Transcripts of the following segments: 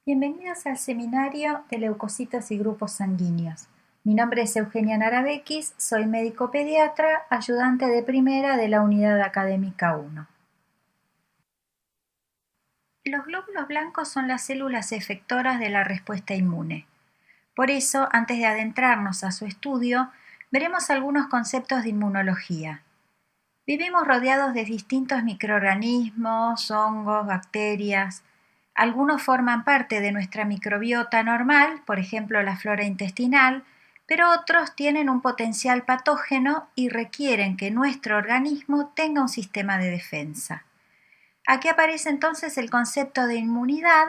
Bienvenidos al seminario de leucocitos y grupos sanguíneos. Mi nombre es Eugenia Naravekis, soy médico pediatra, ayudante de primera de la Unidad Académica 1. Los glóbulos blancos son las células efectoras de la respuesta inmune. Por eso, antes de adentrarnos a su estudio, veremos algunos conceptos de inmunología. Vivimos rodeados de distintos microorganismos, hongos, bacterias. Algunos forman parte de nuestra microbiota normal, por ejemplo la flora intestinal, pero otros tienen un potencial patógeno y requieren que nuestro organismo tenga un sistema de defensa. Aquí aparece entonces el concepto de inmunidad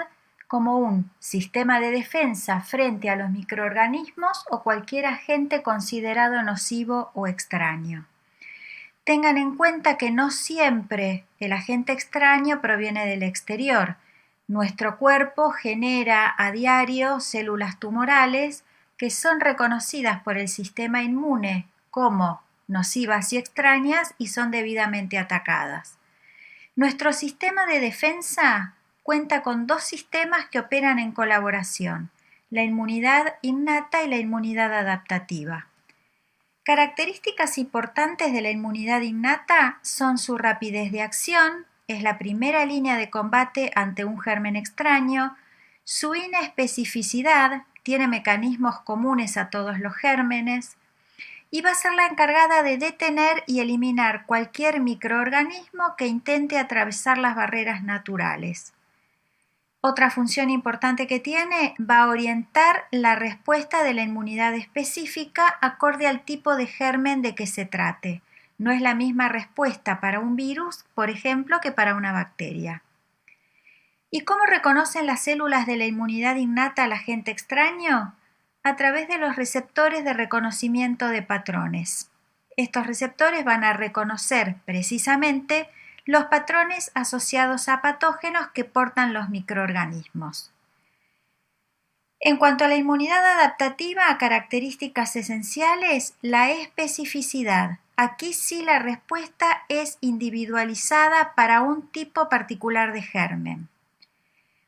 como un sistema de defensa frente a los microorganismos o cualquier agente considerado nocivo o extraño. Tengan en cuenta que no siempre el agente extraño proviene del exterior. Nuestro cuerpo genera a diario células tumorales que son reconocidas por el sistema inmune como nocivas y extrañas y son debidamente atacadas. Nuestro sistema de defensa cuenta con dos sistemas que operan en colaboración, la inmunidad innata y la inmunidad adaptativa. Características importantes de la inmunidad innata son su rapidez de acción, es la primera línea de combate ante un germen extraño, su inespecificidad, tiene mecanismos comunes a todos los gérmenes, y va a ser la encargada de detener y eliminar cualquier microorganismo que intente atravesar las barreras naturales. Otra función importante que tiene va a orientar la respuesta de la inmunidad específica acorde al tipo de germen de que se trate. No es la misma respuesta para un virus, por ejemplo, que para una bacteria. ¿Y cómo reconocen las células de la inmunidad innata al agente extraño? A través de los receptores de reconocimiento de patrones. Estos receptores van a reconocer precisamente los patrones asociados a patógenos que portan los microorganismos. En cuanto a la inmunidad adaptativa, características esenciales, la especificidad. Aquí sí la respuesta es individualizada para un tipo particular de germen.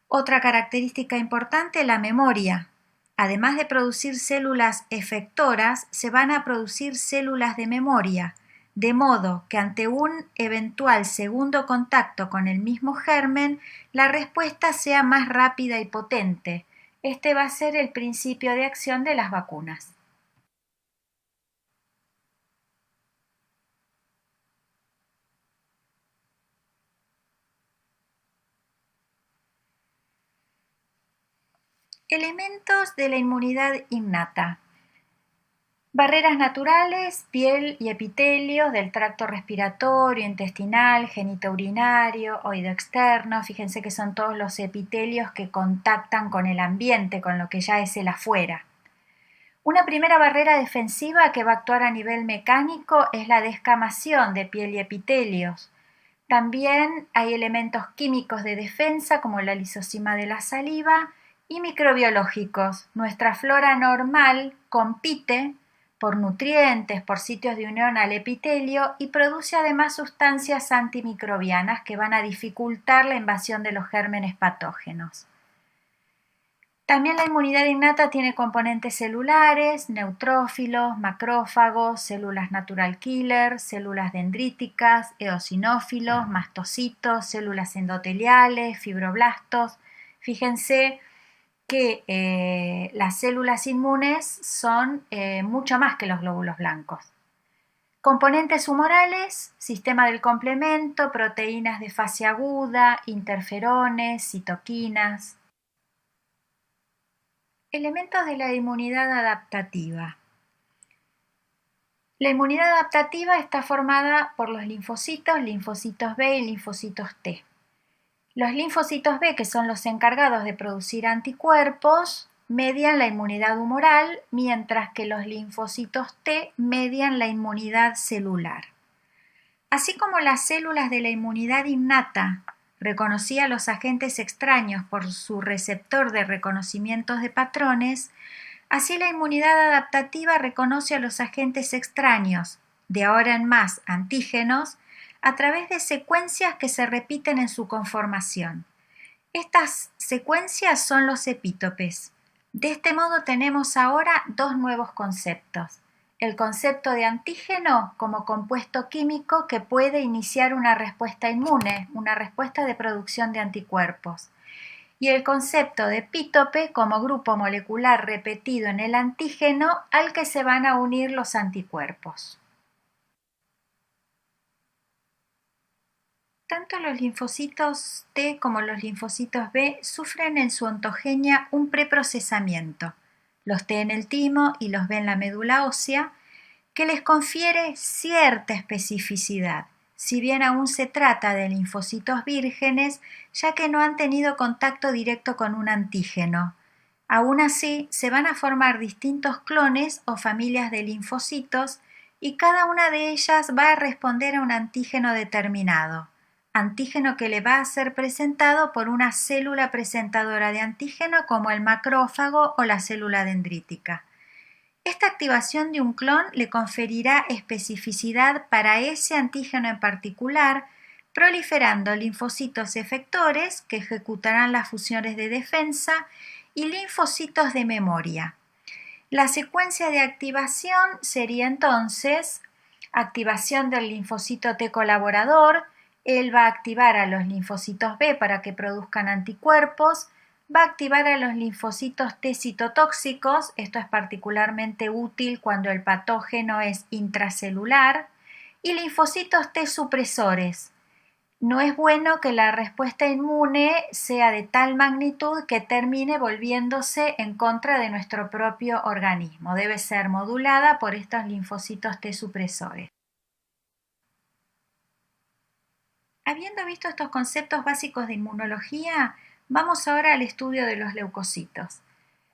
Otra característica importante, la memoria. Además de producir células efectoras, se van a producir células de memoria, de modo que ante un eventual segundo contacto con el mismo germen, la respuesta sea más rápida y potente. Este va a ser el principio de acción de las vacunas. Elementos de la inmunidad innata. Barreras naturales, piel y epitelios del tracto respiratorio, intestinal, genitourinario, oído externo. Fíjense que son todos los epitelios que contactan con el ambiente, con lo que ya es el afuera. Una primera barrera defensiva que va a actuar a nivel mecánico es la descamación de piel y epitelios. También hay elementos químicos de defensa como la lisosima de la saliva y microbiológicos. Nuestra flora normal compite por nutrientes, por sitios de unión al epitelio y produce además sustancias antimicrobianas que van a dificultar la invasión de los gérmenes patógenos. También la inmunidad innata tiene componentes celulares, neutrófilos, macrófagos, células natural killer, células dendríticas, eosinófilos, mastocitos, células endoteliales, fibroblastos. Fíjense que las células inmunes son mucho más que los glóbulos blancos. Componentes humorales, sistema del complemento, proteínas de fase aguda, interferones, citoquinas. Elementos de la inmunidad adaptativa. La inmunidad adaptativa está formada por los linfocitos B y linfocitos T. Los linfocitos B, que son los encargados de producir anticuerpos, median la inmunidad humoral, mientras que los linfocitos T median la inmunidad celular. Así como las células de la inmunidad innata reconocían a los agentes extraños por su receptor de reconocimientos de patrones, así la inmunidad adaptativa reconoce a los agentes extraños, de ahora en más antígenos, a través de secuencias que se repiten en su conformación. Estas secuencias son los epítopes. De este modo tenemos ahora dos nuevos conceptos. El concepto de antígeno como compuesto químico que puede iniciar una respuesta inmune, una respuesta de producción de anticuerpos. Y el concepto de epítope como grupo molecular repetido en el antígeno al que se van a unir los anticuerpos. Tanto los linfocitos T como los linfocitos B sufren en su ontogenia un preprocesamiento, los T en el timo y los B en la médula ósea, que les confiere cierta especificidad, si bien aún se trata de linfocitos vírgenes, ya que no han tenido contacto directo con un antígeno. Aún así, se van a formar distintos clones o familias de linfocitos y cada una de ellas va a responder a un antígeno determinado, antígeno que le va a ser presentado por una célula presentadora de antígeno como el macrófago o la célula dendrítica. Esta activación de un clon le conferirá especificidad para ese antígeno en particular, proliferando linfocitos efectores que ejecutarán las funciones de defensa y linfocitos de memoria. La secuencia de activación sería entonces activación del linfocito T colaborador. Él va a activar a los linfocitos B para que produzcan anticuerpos, va a activar a los linfocitos T citotóxicos, esto es particularmente útil cuando el patógeno es intracelular, y linfocitos T supresores. No es bueno que la respuesta inmune sea de tal magnitud que termine volviéndose en contra de nuestro propio organismo. Debe ser modulada por estos linfocitos T supresores. Habiendo visto estos conceptos básicos de inmunología, vamos ahora al estudio de los leucocitos.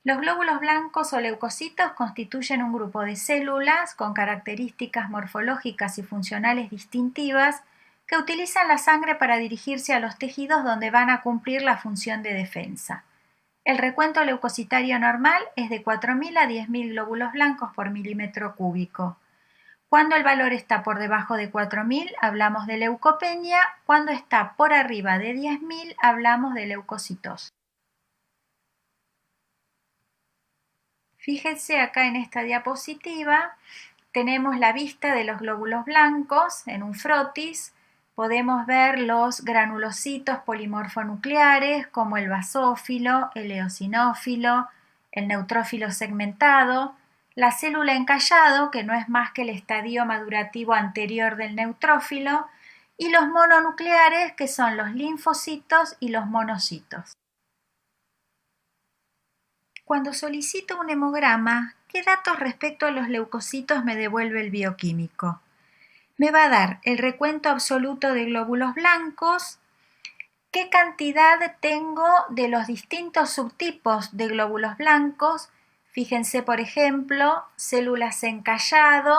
Los glóbulos blancos o leucocitos constituyen un grupo de células con características morfológicas y funcionales distintivas que utilizan la sangre para dirigirse a los tejidos donde van a cumplir la función de defensa. El recuento leucocitario normal es de 4.000 a 10.000 glóbulos blancos por milímetro cúbico. Cuando el valor está por debajo de 4.000 hablamos de leucopenia, cuando está por arriba de 10.000 hablamos de leucocitosis. Fíjense acá en esta diapositiva, tenemos la vista de los glóbulos blancos en un frotis. Podemos ver los granulocitos polimorfonucleares como el basófilo, el eosinófilo, el neutrófilo segmentado, la célula encallado, que no es más que el estadio madurativo anterior del neutrófilo, y los mononucleares, que son los linfocitos y los monocitos. Cuando solicito un hemograma, ¿qué datos respecto a los leucocitos me devuelve el bioquímico? Me va a dar el recuento absoluto de glóbulos blancos, qué cantidad tengo de los distintos subtipos de glóbulos blancos. Fíjense, por ejemplo, células encallado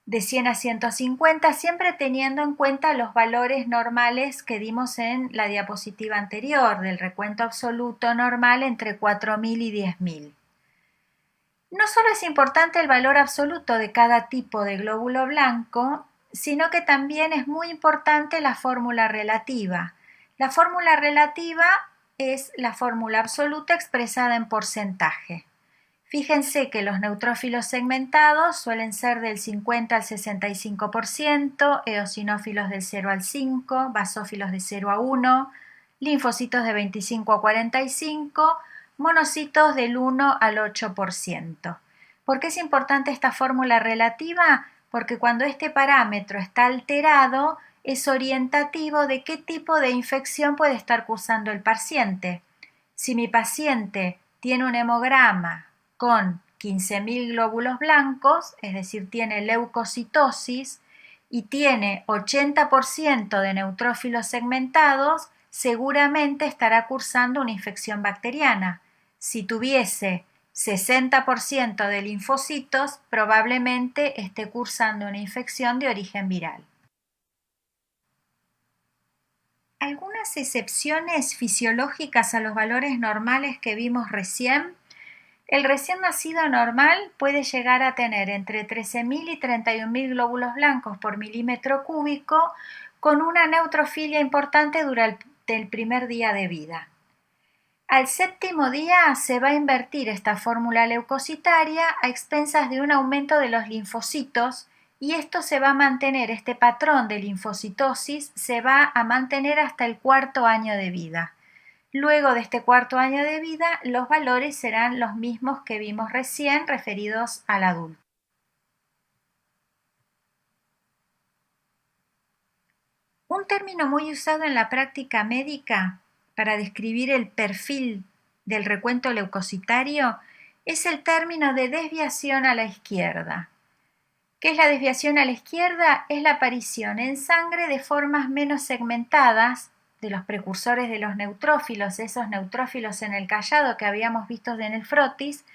de 100 a 150, siempre teniendo en cuenta los valores normales que dimos en la diapositiva anterior, del recuento absoluto normal entre 4.000 y 10.000. No solo es importante el valor absoluto de cada tipo de glóbulo blanco, sino que también es muy importante la fórmula relativa. La fórmula relativa es la fórmula absoluta expresada en porcentaje. Fíjense que los neutrófilos segmentados suelen ser del 50 al 65%, eosinófilos del 0 al 5, basófilos de 0 a 1, linfocitos de 25 a 45, monocitos del 1 al 8%. ¿Por qué es importante esta fórmula relativa? Porque cuando este parámetro está alterado, es orientativo de qué tipo de infección puede estar cursando el paciente. Si mi paciente tiene un hemograma con 15.000 glóbulos blancos, es decir, tiene leucocitosis y tiene 80% de neutrófilos segmentados, seguramente estará cursando una infección bacteriana. Si tuviese 60% de linfocitos, probablemente esté cursando una infección de origen viral. Algunas excepciones fisiológicas a los valores normales que vimos recién. El recién nacido normal puede llegar a tener entre 13.000 y 31.000 glóbulos blancos por milímetro cúbico, con una neutrofilia importante del primer día de vida. Al séptimo día se va a invertir esta fórmula leucocitaria a expensas de un aumento de los linfocitos y esto se va a mantener, este patrón de linfocitosis se va a mantener hasta el cuarto año de vida. Luego de este cuarto año de vida, los valores serán los mismos que vimos recién referidos al adulto. Un término muy usado en la práctica médica para describir el perfil del recuento leucocitario es el término de desviación a la izquierda. ¿Qué es la desviación a la izquierda? Es la aparición en sangre de formas menos segmentadas de los precursores de los neutrófilos, esos neutrófilos en el callado que habíamos visto en el frotis,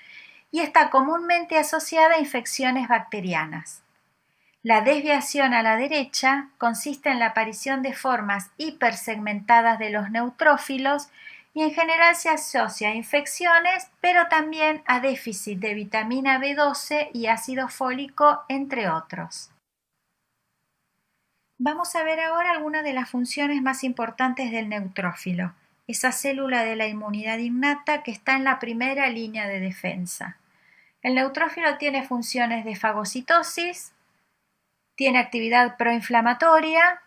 y está comúnmente asociada a infecciones bacterianas. La desviación a la derecha consiste en la aparición de formas hipersegmentadas de los neutrófilos y en general se asocia a infecciones, pero también a déficit de vitamina B12 y ácido fólico, entre otros. Vamos a ver ahora algunas de las funciones más importantes del neutrófilo, esa célula de la inmunidad innata que está en la primera línea de defensa. El neutrófilo tiene funciones de fagocitosis, tiene actividad proinflamatoria,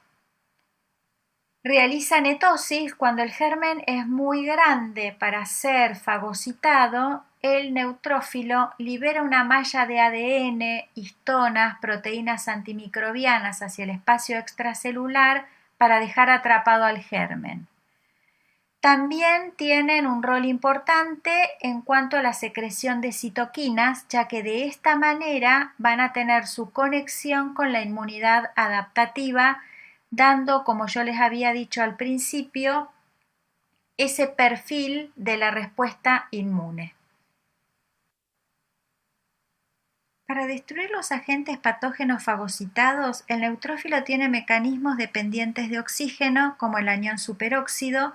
realiza netosis. Cuando el germen es muy grande para ser fagocitado, el neutrófilo libera una malla de ADN, histonas, proteínas antimicrobianas hacia el espacio extracelular para dejar atrapado al germen. También tienen un rol importante en cuanto a la secreción de citoquinas, ya que de esta manera van a tener su conexión con la inmunidad adaptativa, dando, como yo les había dicho al principio, ese perfil de la respuesta inmune. Para destruir los agentes patógenos fagocitados, el neutrófilo tiene mecanismos dependientes de oxígeno, como el anión superóxido,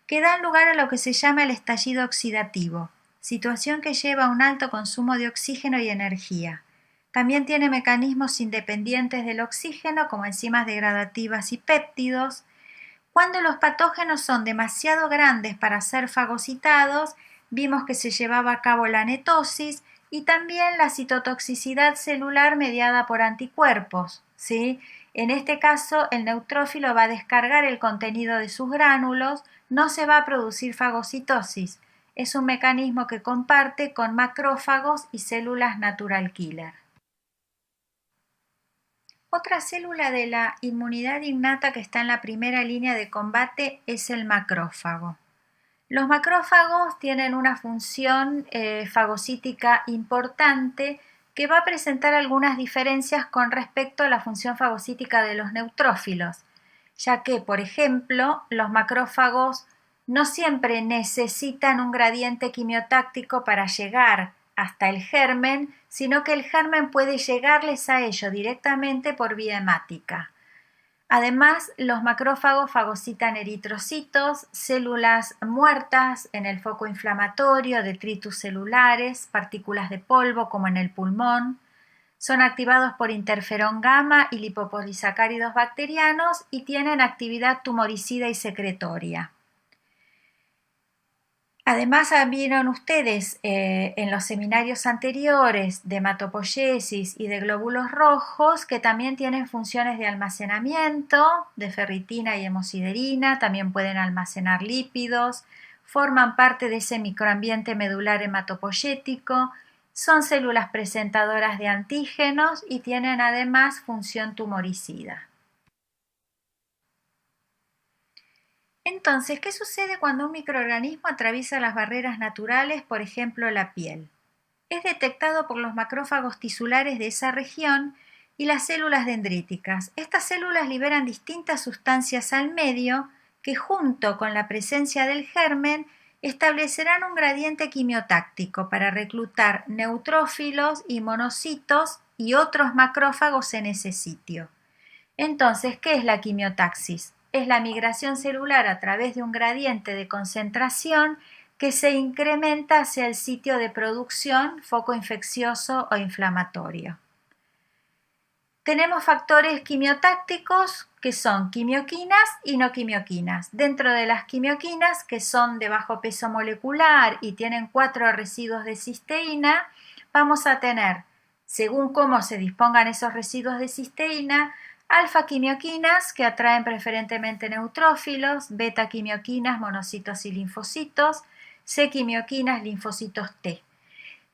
que dan lugar a lo que se llama el estallido oxidativo, situación que lleva a un alto consumo de oxígeno y energía. También tiene mecanismos independientes del oxígeno, como enzimas degradativas y péptidos. Cuando los patógenos son demasiado grandes para ser fagocitados, vimos que se llevaba a cabo la netosis y también la citotoxicidad celular mediada por anticuerpos, ¿sí? En este caso, el neutrófilo va a descargar el contenido de sus gránulos, no se va a producir fagocitosis. Es un mecanismo que comparte con macrófagos y células natural killer. Otra célula de la inmunidad innata que está en la primera línea de combate es el macrófago. Los macrófagos tienen una función fagocítica importante que va a presentar algunas diferencias con respecto a la función fagocítica de los neutrófilos, ya que, por ejemplo, los macrófagos no siempre necesitan un gradiente quimiotáctico para llegar hasta el germen, sino que el germen puede llegarles a ello directamente por vía hemática. Además, los macrófagos fagocitan eritrocitos, células muertas en el foco inflamatorio, detritus celulares, partículas de polvo como en el pulmón. Son activados por interferón gamma y lipopolisacáridos bacterianos y tienen actividad tumoricida y secretoria. Además, vieron ustedes en los seminarios anteriores de hematopoiesis y de glóbulos rojos que también tienen funciones de almacenamiento de ferritina y hemosiderina, también pueden almacenar lípidos, forman parte de ese microambiente medular hematopoyético, son células presentadoras de antígenos y tienen además función tumoricida. Entonces, ¿qué sucede cuando un microorganismo atraviesa las barreras naturales, por ejemplo, la piel? Es detectado por los macrófagos tisulares de esa región y las células dendríticas. Estas células liberan distintas sustancias al medio que, junto con la presencia del germen, establecerán un gradiente quimiotáctico para reclutar neutrófilos y monocitos y otros macrófagos en ese sitio. Entonces, ¿qué es la quimiotaxis? Es la migración celular a través de un gradiente de concentración que se incrementa hacia el sitio de producción, foco infeccioso o inflamatorio. Tenemos factores quimiotácticos que son quimioquinas y no quimioquinas. Dentro de las quimioquinas, que son de bajo peso molecular y tienen 4 residuos de cisteína, vamos a tener, según cómo se dispongan esos residuos de cisteína, alfa-quimioquinas que atraen preferentemente neutrófilos, beta-quimioquinas, monocitos y linfocitos, C-quimioquinas, linfocitos T.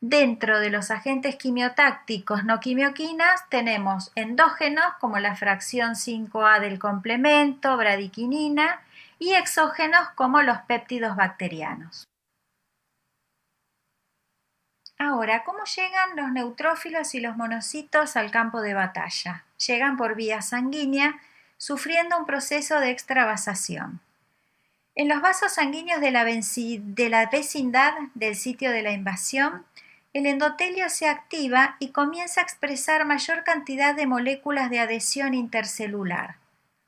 Dentro de los agentes quimiotácticos no quimioquinas tenemos endógenos como la fracción 5A del complemento, bradiquinina, y exógenos como los péptidos bacterianos. Ahora, ¿cómo llegan los neutrófilos y los monocitos al campo de batalla? Llegan por vía sanguínea, sufriendo un proceso de extravasación. En los vasos sanguíneos de la vecindad del sitio de la invasión, el endotelio se activa y comienza a expresar mayor cantidad de moléculas de adhesión intercelular.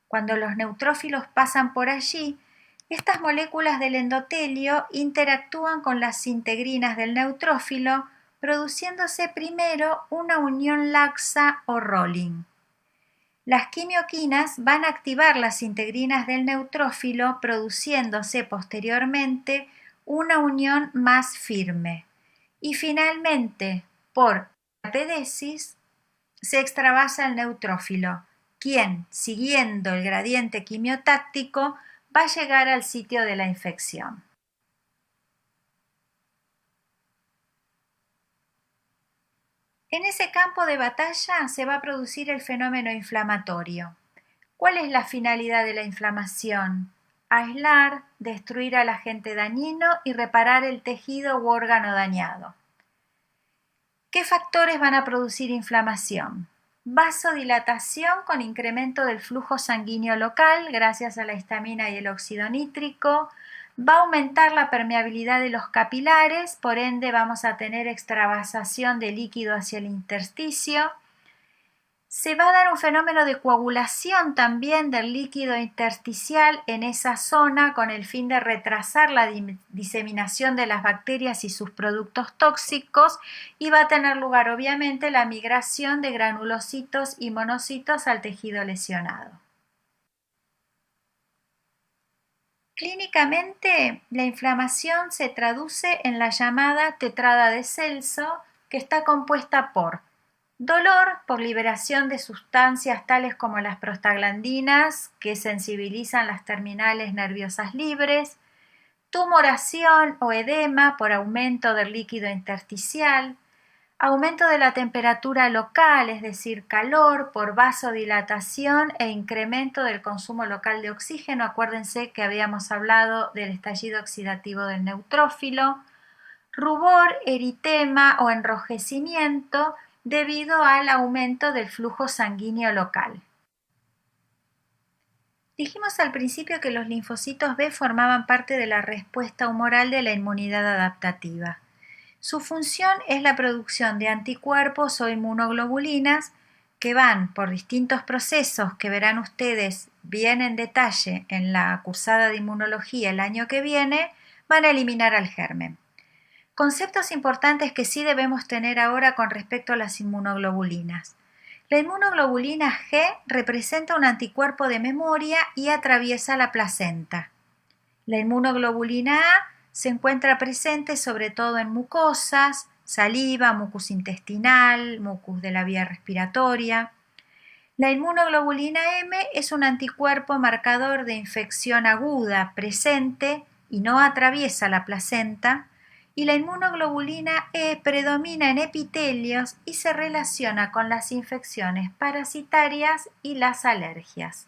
Cuando los neutrófilos pasan por allí, estas moléculas del endotelio interactúan con las integrinas del neutrófilo, produciéndose primero una unión laxa o rolling. Las quimioquinas van a activar las integrinas del neutrófilo, produciéndose posteriormente una unión más firme. Y finalmente, por apédesis, se extravasa el neutrófilo, quien, siguiendo el gradiente quimiotáctico, va a llegar al sitio de la infección. En ese campo de batalla se va a producir el fenómeno inflamatorio. ¿Cuál es la finalidad de la inflamación? Aislar, destruir al agente dañino y reparar el tejido u órgano dañado. ¿Qué factores van a producir inflamación? Vasodilatación con incremento del flujo sanguíneo local gracias a la histamina y el óxido nítrico. Va a aumentar la permeabilidad de los capilares, por ende vamos a tener extravasación de líquido hacia el intersticio. Se va a dar un fenómeno de coagulación también del líquido intersticial en esa zona con el fin de retrasar la diseminación de las bacterias y sus productos tóxicos, y va a tener lugar obviamente la migración de granulocitos y monocitos al tejido lesionado. Clínicamente, la inflamación se traduce en la llamada tetrada de Celso, que está compuesta por dolor por liberación de sustancias tales como las prostaglandinas que sensibilizan las terminales nerviosas libres, tumoración o edema por aumento del líquido intersticial, aumento de la temperatura local, es decir, calor por vasodilatación e incremento del consumo local de oxígeno. Acuérdense que habíamos hablado del estallido oxidativo del neutrófilo, rubor, eritema o enrojecimiento debido al aumento del flujo sanguíneo local. Dijimos al principio que los linfocitos B formaban parte de la respuesta humoral de la inmunidad adaptativa. Su función es la producción de anticuerpos o inmunoglobulinas que van por distintos procesos que verán ustedes bien en detalle en la cursada de inmunología el año que viene, van a eliminar al germen. Conceptos importantes que sí debemos tener ahora con respecto a las inmunoglobulinas. La inmunoglobulina G representa un anticuerpo de memoria y atraviesa la placenta. La inmunoglobulina A se encuentra presente sobre todo en mucosas, saliva, mucus intestinal, mucus de la vía respiratoria. La inmunoglobulina M es un anticuerpo marcador de infección aguda presente y no atraviesa la placenta. Y la inmunoglobulina E predomina en epitelios y se relaciona con las infecciones parasitarias y las alergias.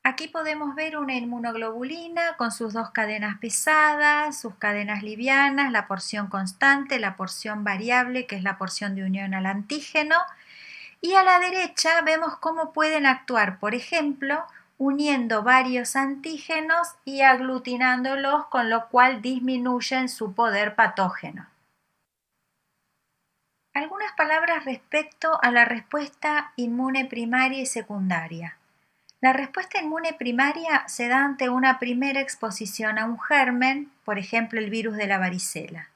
Aquí podemos ver una inmunoglobulina con sus 2 cadenas pesadas, sus cadenas livianas, la porción constante, la porción variable, que es la porción de unión al antígeno. Y a la derecha vemos cómo pueden actuar, por ejemplo, uniendo varios antígenos y aglutinándolos, con lo cual disminuyen su poder patógeno. Algunas palabras respecto a la respuesta inmune primaria y secundaria. La respuesta inmune primaria se da ante una primera exposición a un germen, por ejemplo el virus de la varicela.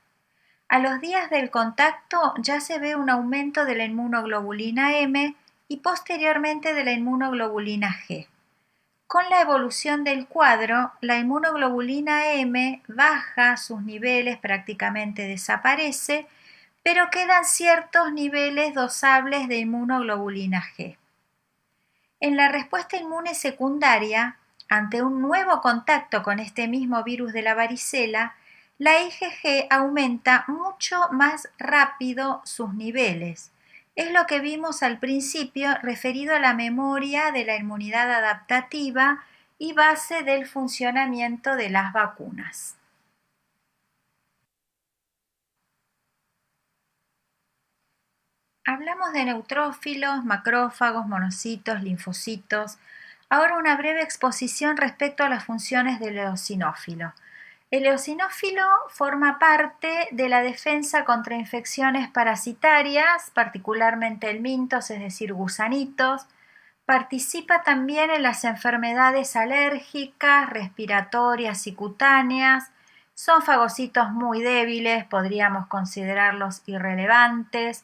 A los días del contacto ya se ve un aumento de la inmunoglobulina M y posteriormente de la inmunoglobulina G. Con la evolución del cuadro, la inmunoglobulina M baja, sus niveles prácticamente desaparece, pero quedan ciertos niveles dosables de inmunoglobulina G. En la respuesta inmune secundaria, ante un nuevo contacto con este mismo virus de la varicela, la IgG aumenta mucho más rápido sus niveles. Es lo que vimos al principio referido a la memoria de la inmunidad adaptativa y base del funcionamiento de las vacunas. Hablamos de neutrófilos, macrófagos, monocitos, linfocitos. Ahora una breve exposición respecto a las funciones del eosinófilo. El eosinófilo forma parte de la defensa contra infecciones parasitarias, particularmente helmintos, es decir, gusanitos. Participa también en las enfermedades alérgicas, respiratorias y cutáneas. Son fagocitos muy débiles, podríamos considerarlos irrelevantes.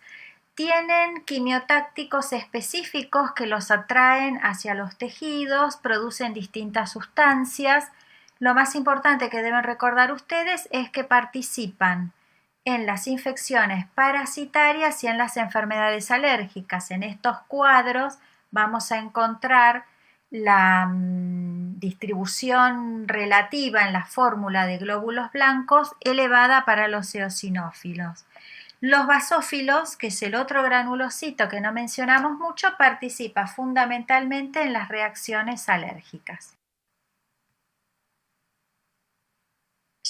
Tienen quimiotácticos específicos que los atraen hacia los tejidos, producen distintas sustancias. Lo más importante que deben recordar ustedes es que participan en las infecciones parasitarias y en las enfermedades alérgicas. En estos cuadros vamos a encontrar la distribución relativa en la fórmula de glóbulos blancos elevada para los eosinófilos. Los basófilos, que es el otro granulocito que no mencionamos mucho, participa fundamentalmente en las reacciones alérgicas.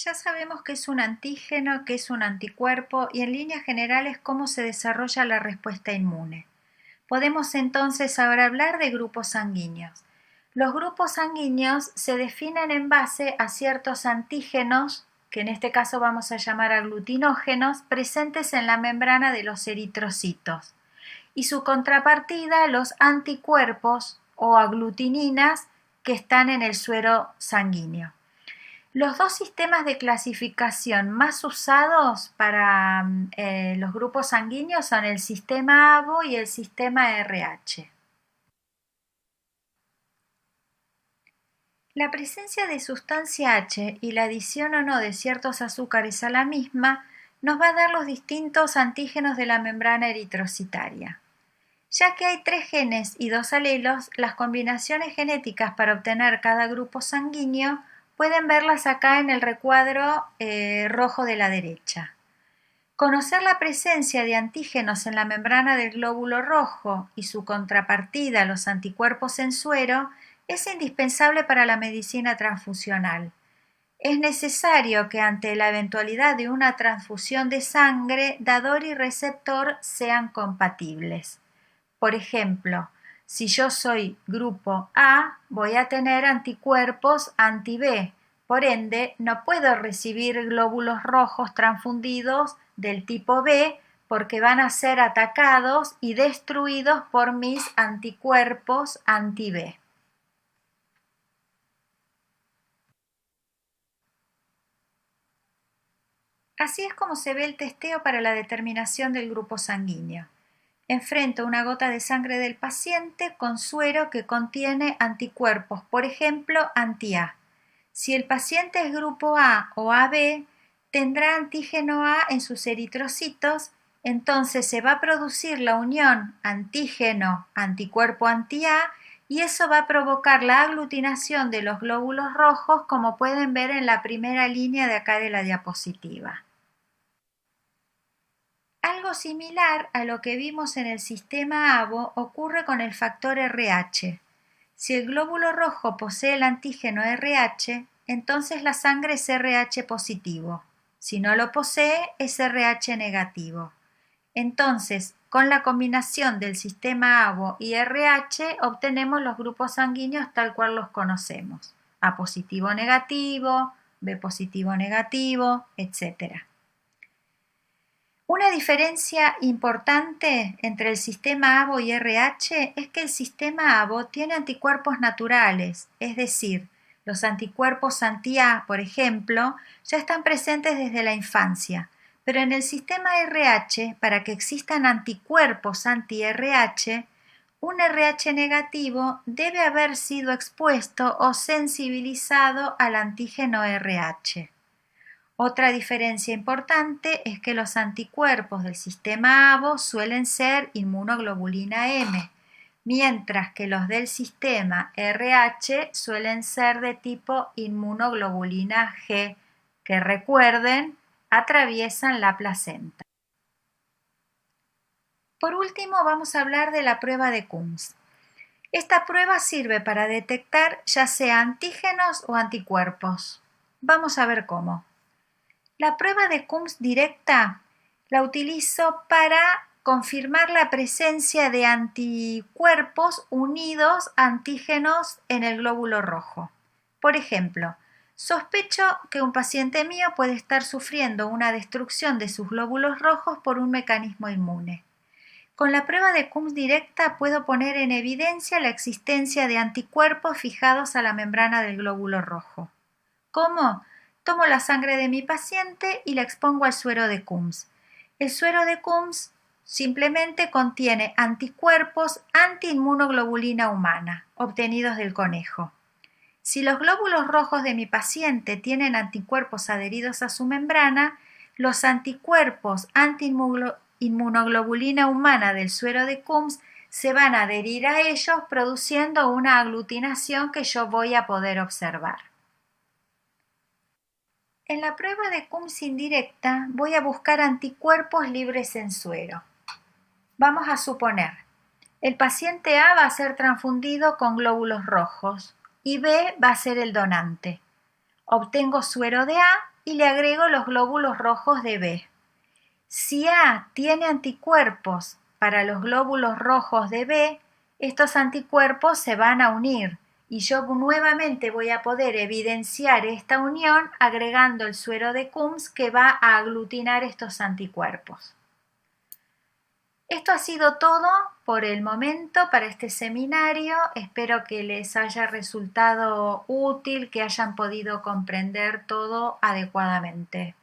Ya sabemos qué es un antígeno, qué es un anticuerpo y en líneas generales cómo se desarrolla la respuesta inmune. Podemos entonces ahora hablar de grupos sanguíneos. Los grupos sanguíneos se definen en base a ciertos antígenos, que en este caso vamos a llamar aglutinógenos, presentes en la membrana de los eritrocitos, y su contrapartida, los anticuerpos o aglutininas que están en el suero sanguíneo. Los dos sistemas de clasificación más usados para los grupos sanguíneos son el sistema ABO y el sistema RH. La presencia de sustancia H y la adición o no de ciertos azúcares a la misma nos va a dar los distintos antígenos de la membrana eritrocitaria. Ya que hay 3 genes y 2 alelos, las combinaciones genéticas para obtener cada grupo sanguíneo pueden verlas acá en el recuadro rojo de la derecha. Conocer la presencia de antígenos en la membrana del glóbulo rojo y su contrapartida, los anticuerpos en suero, es indispensable para la medicina transfusional. Es necesario que ante la eventualidad de una transfusión de sangre, dador y receptor sean compatibles. Por ejemplo, si yo soy grupo A, voy a tener anticuerpos anti-B. Por ende, no puedo recibir glóbulos rojos transfundidos del tipo B porque van a ser atacados y destruidos por mis anticuerpos anti-B. Así es como se ve el testeo para la determinación del grupo sanguíneo. Enfrento una gota de sangre del paciente con suero que contiene anticuerpos, por ejemplo, anti-A. Si el paciente es grupo A o AB, tendrá antígeno A en sus eritrocitos, entonces se va a producir la unión antígeno-anticuerpo anti-A y eso va a provocar la aglutinación de los glóbulos rojos, como pueden ver en la primera línea de acá de la diapositiva. Algo similar a lo que vimos en el sistema ABO ocurre con el factor RH. Si el glóbulo rojo posee el antígeno RH, entonces la sangre es RH positivo. Si no lo posee, es RH negativo. Entonces, con la combinación del sistema ABO y RH, obtenemos los grupos sanguíneos tal cual los conocemos. A positivo negativo, B positivo negativo, etc. Una diferencia importante entre el sistema ABO y RH es que el sistema ABO tiene anticuerpos naturales, es decir, los anticuerpos anti-A, por ejemplo, ya están presentes desde la infancia, pero en el sistema RH, para que existan anticuerpos anti-RH, un RH negativo debe haber sido expuesto o sensibilizado al antígeno RH. Otra diferencia importante es que los anticuerpos del sistema ABO suelen ser inmunoglobulina M, mientras que los del sistema RH suelen ser de tipo inmunoglobulina G, que recuerden, atraviesan la placenta. Por último, vamos a hablar de la prueba de Coombs. Esta prueba sirve para detectar ya sea antígenos o anticuerpos. Vamos a ver cómo. La prueba de Coombs directa la utilizo para confirmar la presencia de anticuerpos unidos a antígenos en el glóbulo rojo. Por ejemplo, sospecho que un paciente mío puede estar sufriendo una destrucción de sus glóbulos rojos por un mecanismo inmune. Con la prueba de Coombs directa puedo poner en evidencia la existencia de anticuerpos fijados a la membrana del glóbulo rojo. ¿Cómo? Tomo la sangre de mi paciente y la expongo al suero de Coombs. El suero de Coombs simplemente contiene anticuerpos antiinmunoglobulina humana, obtenidos del conejo. Si los glóbulos rojos de mi paciente tienen anticuerpos adheridos a su membrana, los anticuerpos antiinmunoglobulina humana del suero de Coombs se van a adherir a ellos produciendo una aglutinación que yo voy a poder observar. En la prueba de Coombs indirecta voy a buscar anticuerpos libres en suero. Vamos a suponer, el paciente A va a ser transfundido con glóbulos rojos y B va a ser el donante. Obtengo suero de A y le agrego los glóbulos rojos de B. Si A tiene anticuerpos para los glóbulos rojos de B, estos anticuerpos se van a unir y yo nuevamente voy a poder evidenciar esta unión agregando el suero de Coombs que va a aglutinar estos anticuerpos. Esto ha sido todo por el momento para este seminario. Espero que les haya resultado útil, que hayan podido comprender todo adecuadamente.